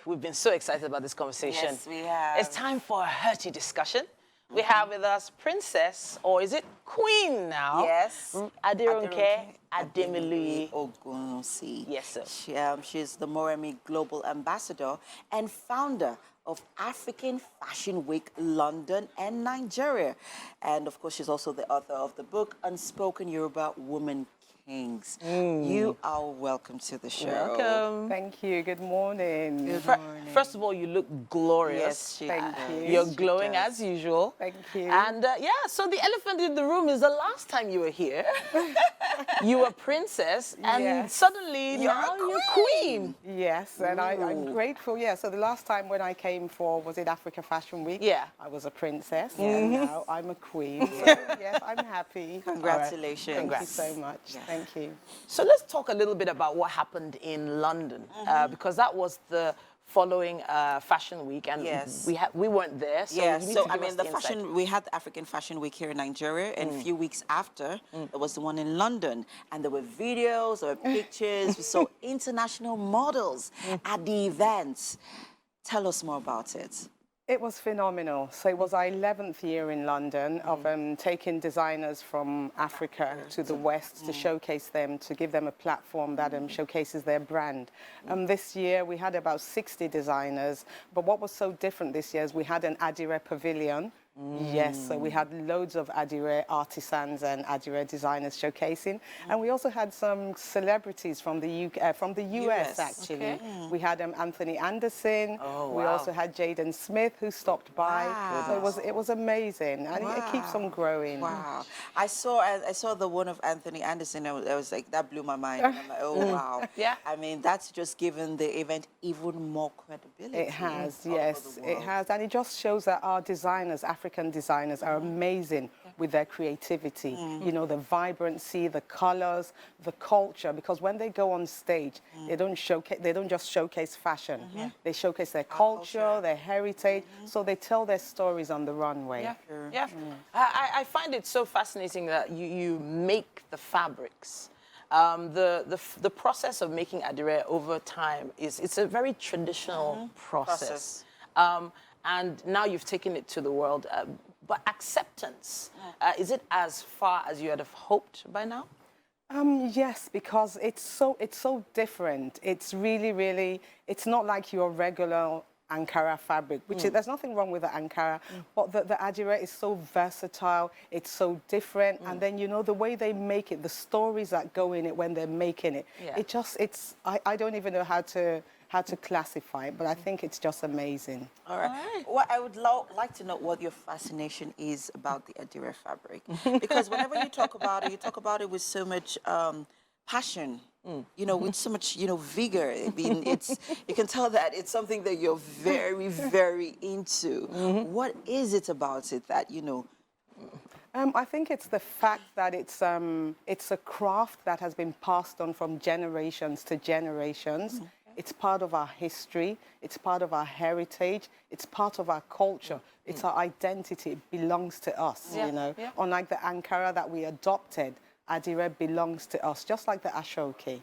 we've been so excited about this conversation. Yes, we have. It's time for a hearty discussion. We have with us Princess, or is it Queen now? Yes. Aderonke Ademiluyi-Ogunwusi. Yes, sir. She's the Moremi Global Ambassador and founder of African Fashion Week London and Nigeria. And of course, she's also the author of the book Unspoken Yoruba Woman Kings. You are welcome to the show. Welcome. Thank you. Good morning. Good morning. First of all, you look glorious. Yes, Thank you. You're She glowing does. as usual. Thank you. And yeah, so the elephant in the room is the last time you were here. You were princess, and Yes. suddenly You're now a you're queen. Yes, and I'm grateful. Yeah, so the last time when I came for, was it Africa Fashion Week? Yeah. I was a princess, and now I'm a queen. So, yes, I'm happy. Congratulations. Thank you Congrats. so much. Yes. Thank you. So let's talk a little bit about what happened in London, because that was the following Fashion Week, and Yes. we weren't there. So Yeah, you need so to I give us mean, the insight. we had the African Fashion Week here in Nigeria, and a few weeks after, there was the one in London, and there were videos, there were pictures, we saw international models at the events. Tell us more about it. It was phenomenal. So it was our 11th year in London of taking designers from Africa to the West to showcase them, to give them a platform that showcases their brand. This year we had about 60 designers, but what was so different this year is we had an adire pavilion. Yes, so we had loads of adire artisans and adire designers showcasing, and we also had some celebrities from the UK, from the US actually. Okay. We had Anthony Anderson. Oh, We wow. also had Jaden Smith who stopped by. Wow. So it was amazing, and it keeps on growing. Wow. I saw the one of Anthony Anderson. I was like, that blew my mind. I'm like, oh, wow. Yeah. I mean, that's just given the event even more credibility. It has, all over yes, the it world. has, and it just shows that our designers, African designers, are amazing with their creativity. You know, the vibrancy, the colors, the culture. Because when they go on stage, they don't just showcase fashion. They showcase their culture, their heritage. So they tell their stories on the runway. Yeah, yeah. I find it so fascinating that you make the fabrics. The process of making adire over time it's a very traditional process. And now you've taken it to the world. But acceptance, is it as far as you had have hoped by now? Yes, because it's so different. It's really, it's not like your regular Ankara fabric, which is, there's nothing wrong with the Ankara, but the adire is so versatile, it's so different, and then, you know, the way they make it, the stories that go in it when they're making it, I don't even know how to classify it, but I think it's just amazing. All right. Well, I would like to know what your fascination is about the adire fabric. Because whenever you talk about it with so much passion, you know, with so much, you know, vigor. I mean, you can tell that it's something that you're very, very into. What is it about it that, you know? I think it's the fact that it's a craft that has been passed on from generations to generations. It's part of our history, it's part of our heritage, it's part of our culture, it's our identity, it belongs to us, you know. Unlike the Ankara that we adopted, adire belongs to us, just like the Ashoke.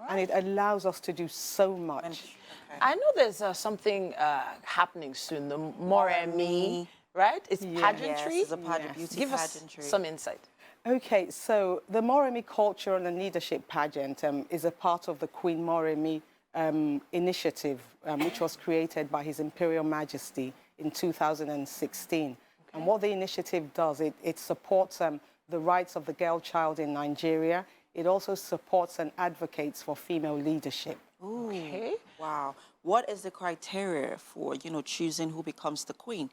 And it allows us to do so much. I know there's something happening soon, the Moremi, right? It's pageantry? Yes, it's a beauty Give pageantry. us some insight. Okay, so the Moremi Cultural and Leadership Pageant is a part of the Queen Moremi initiative, which was created by His Imperial Majesty in 2016. And what the initiative does, it supports the rights of the girl child in Nigeria. It also supports and advocates for female leadership. Ooh, okay. Wow. What is the criteria for, you know, choosing who becomes the queen?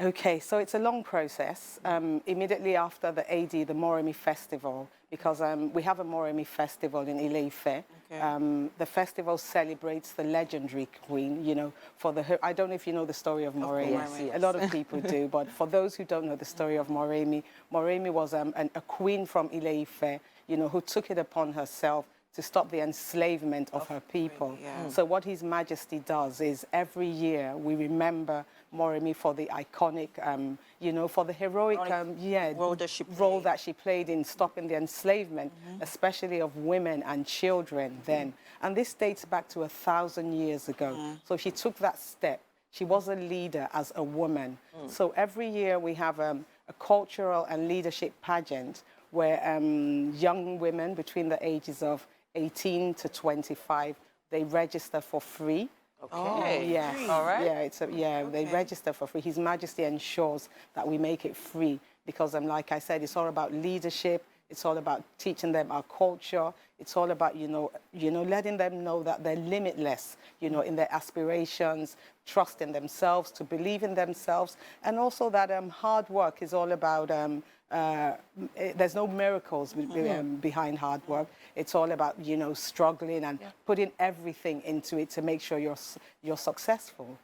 Okay, so it's a long process. Immediately after the AD, the Moremi Festival, because we have a Moremi Festival in Ile-Ife. The festival celebrates the legendary queen, you know, I don't know if you know the story of Moremi. Yes. A lot of people do, but for those who don't know the story of Moremi, Moremi was a queen from Ile-Ife, you know, who took it upon herself to stop the enslavement of her people. yeah. So what His Majesty does is every year we remember Moremi for the iconic, you know, for the heroic role that she role played. that she played in stopping the enslavement, especially of women and children then. And this dates back to 1,000 years ago. So she took that step. She was a leader as a woman. So every year we have a cultural and leadership pageant where young women between the ages of 18 to 25, they register for free. Okay. Yes. All right. Yeah, they register for free. His Majesty ensures that we make it free because, like I said, it's all about leadership. It's all about teaching them our culture. It's all about, you know, letting them know that they're limitless, you know, in their aspirations, trust in themselves, to believe in themselves, and also that hard work is all about. There's no miracles behind hard work. It's all about, you know, struggling and putting everything into it to make sure you're successful.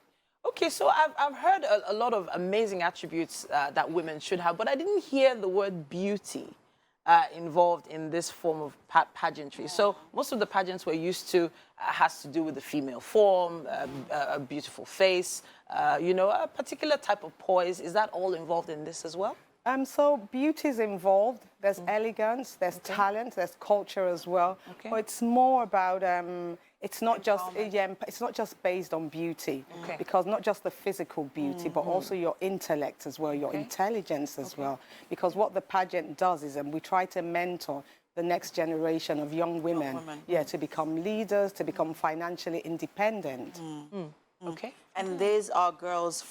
Okay, so I've heard a lot of amazing attributes that women should have, but I didn't hear the word beauty involved in this form of pageantry. So most of the pageants we're used to has to do with the female form, a beautiful face, you know, a particular type of poise. Is that all involved in this as well? So beauty is involved. There's elegance, there's talent, there's culture as well. Okay. But it's more about it's not just based on beauty, because not just the physical beauty, but also your intellect as well, your intelligence as well. Because what the pageant does is we try to mentor the next generation of young women, to become leaders, to become financially independent. Okay. And these are girls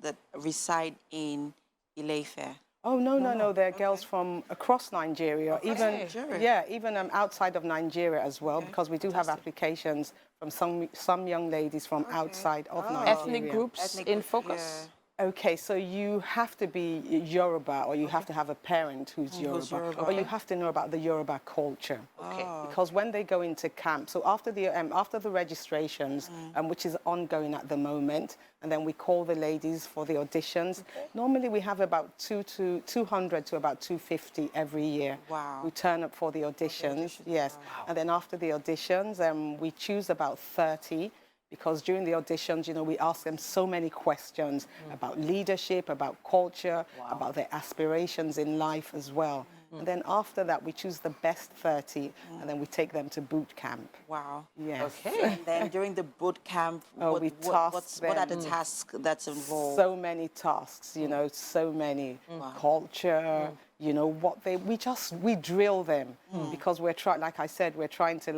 that reside in Ile-Ife. Oh, no. They're girls from across Nigeria, even outside of Nigeria as well, because we do have applications from some young ladies from outside of Nigeria. Ethnic groups in focus? Okay, so you have to be Yoruba, or you have to have a parent who's Yoruba, or you have to know about the Yoruba culture. Okay. Because when they go into camp, so after the registrations, which is ongoing at the moment, and then we call the ladies for the auditions. Normally we have about 200 to about 250 every year. Wow. Who turn up for the auditions. Yes. Wow. And then after the auditions, we choose about 30. Because during the auditions, you know, we ask them so many questions about leadership, about culture, about their aspirations in life as well. And then after that, we choose the best 30, and then we take them to boot camp. Wow. Yes. Okay. And then during the boot camp, what are the tasks that's involved? So many tasks, you know, so many. Culture, you know, we drill them because like I said, we're trying to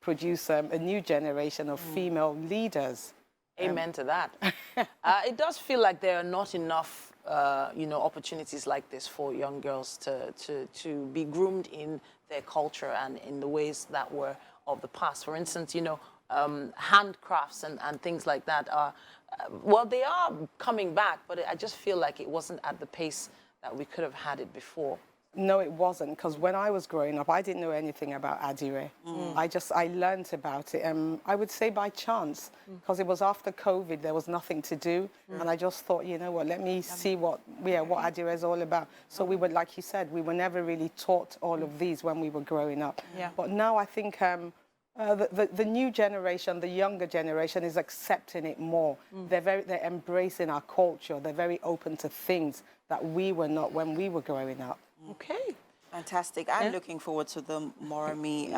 produce a new generation of female leaders. Amen to that. It does feel like there are not enough, you know, opportunities like this for young girls to be groomed in their culture and in the ways that were of the past. For instance, you know, handcrafts and things like that are, well, they are coming back, but I just feel like it wasn't at the pace that we could have had it before. No, it wasn't, because when I was growing up, I didn't know anything about adire. I learned about it, I would say by chance, because it was after COVID, there was nothing to do, and I just thought, you know what, let me see what adire is all about. So we were, like you said, we were never really taught all of these when we were growing up. But now I think the new generation, the younger generation, is accepting it more. They're embracing our culture. They're very open to things that we were not when we were growing up. Okay. Fantastic. I'm looking forward to the Moremi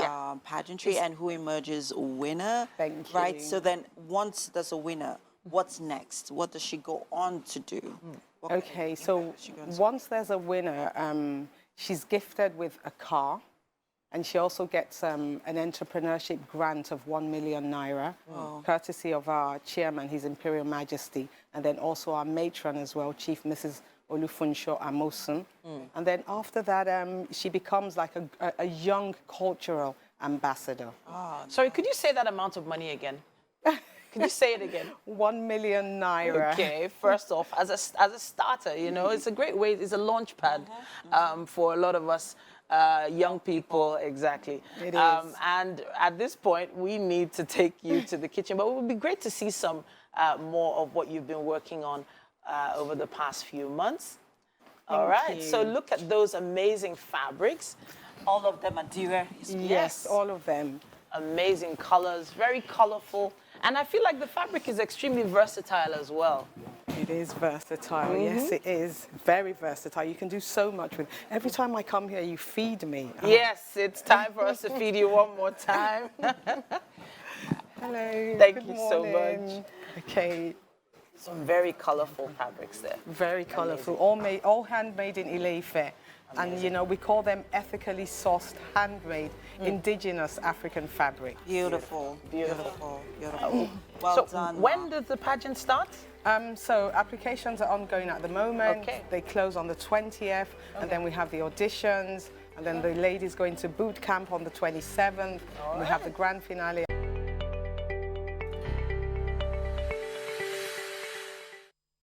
pageantry and who emerges winner. Thank you. Right? So then once there's a winner, what's next? What does she go on to do? Okay, so once there's a winner, she's gifted with a car, and she also gets an entrepreneurship grant of 1 million naira, courtesy of our chairman, His Imperial Majesty, and then also our matron as well, Chief Mrs. Olufunsho Amosun. And then after that, she becomes like a young cultural ambassador. Sorry, could you say that amount of money again? Could you say it again? 1 million naira. Okay, first off, as a starter, you know, it's a great way, it's a launch pad for a lot of us young people, exactly. It is. And at this point, we need to take you to the kitchen, but it would be great to see some more of what you've been working on over the past few months. All right, so look at those amazing fabrics. All of them adire. Yes, all of them. Amazing colors, very colorful. And I feel like the fabric is extremely versatile as well. It is versatile. Yes, it is. Very versatile. You can do so much with. Every time I come here, you feed me. Yes, it's time for us to feed you one more time. Hello. Thank good you so morning. much. Okay. Some very colorful fabrics there. Very colorful. All handmade in Ile-Ife. And, you know, we call them ethically sourced, handmade, indigenous African fabric. Beautiful, beautiful, beautiful. Well So done. when does the pageant start? So applications are ongoing at the moment. Okay. They close on the 20th, and then we have the auditions, and then the ladies go into boot camp on the 27th, and we have the grand finale.